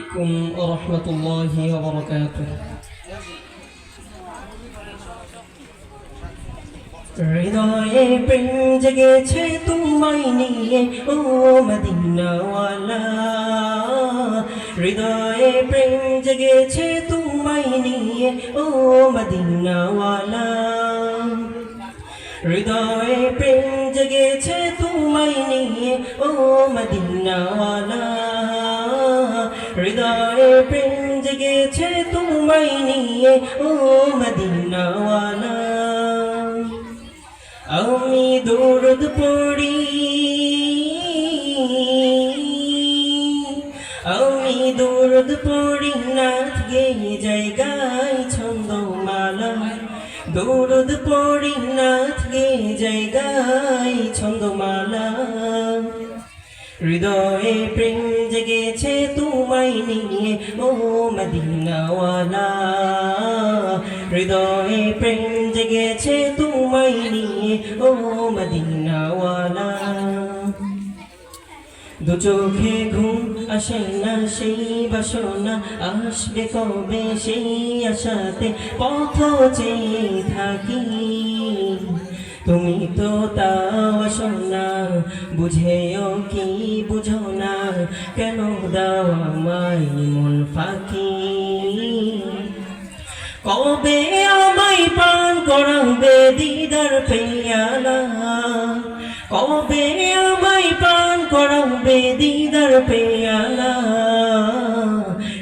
عليكم ورحمة الله وبركاته. হৃদয়ে প্রেম জেগেছে তোমায় নিয়ে ও মদিনাওয়ালা, হৃদয়ে প্রেম জেগেছে তোমায় নিয়ে ও মদিনাওয়ালা, হৃদয়ে প্রেম জেগেছে তোমায় নিয়ে ও মদিনাওয়ালা, হৃদয়ে প্রেম জেগেছে তোমায় নিয়ে ও মদিনাওয়ালা। আমি দরুদ পড়ি, আমি দরুদ পড়ি, নাথ গেয়ে জায়গায় ছন্দমালা, দরুদ পড়ি, নাথ গেয়ে জায়গায় ছন্দমালা। হৃদয়ে প্রেম জেগেছে তোমায় নিয়ে ও মদিনাওয়ালা, হৃদয়ে প্রেম জেগেছে তোমায় নিয়ে ও মদিনাওয়ালা। দু চোখে ঘুম আসে না, সেই বাসনা আসবে কবে, সেই আশাতে পথ চেয়ে থাকি। তুমি তো তাও আসো না, বুঝেও কি বুঝো না, কেন দাও আমায় মন ফাঁকি। কবে আমায় পান করাবে দিদার পেয়ালা, কবে আমায় পান করাবে দিদার পেয়ালা।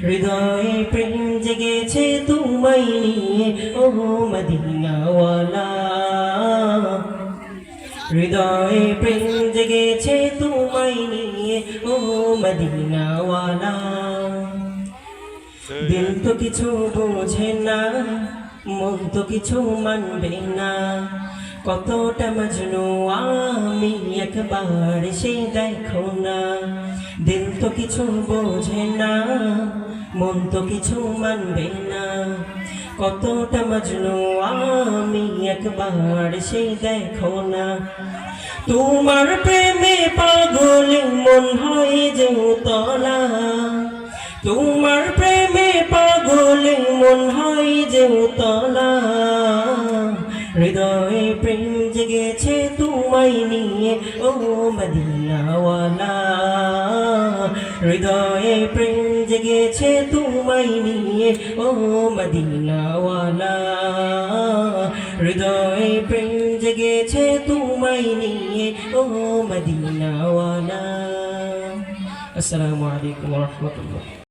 হৃদয়ে প্রেম জেগেছে তোমায় নিয়ে ও মদিনাওয়ালা, হৃদয়ে প্রেম জেগেছে তোমায় নিয়ে ও মদিনাওয়ালা। দিল তো কিছু বোঝে না, মন তো কিছু মানবে না, কতটা মজনু আমি একবার সে দেখো না। দিল তো কিছু বোঝে না, মন তো কিছু মানবে না, কতটা মজনু আমি একবার সে দেখো না। তোমার প্রেমে পাগল মন হয় যে উতলা, তোমার প্রেমে পাগল মন হয় যে উতলা। হৃদয়ে প্রেম জেগেছে তোমায় নিয়ে ও মদিনাওয়ালা, হৃদয়ে প্রেম জেগেছে তোমায় নিয়ে ও মদিনাওয়ালা, হৃদয়ে প্রেম জেগেছে তোমায় নিয়ে ও মদিনাওয়ালা। আসসালামু আলাইকুম ওয়া রাহমাতুল্লাহ।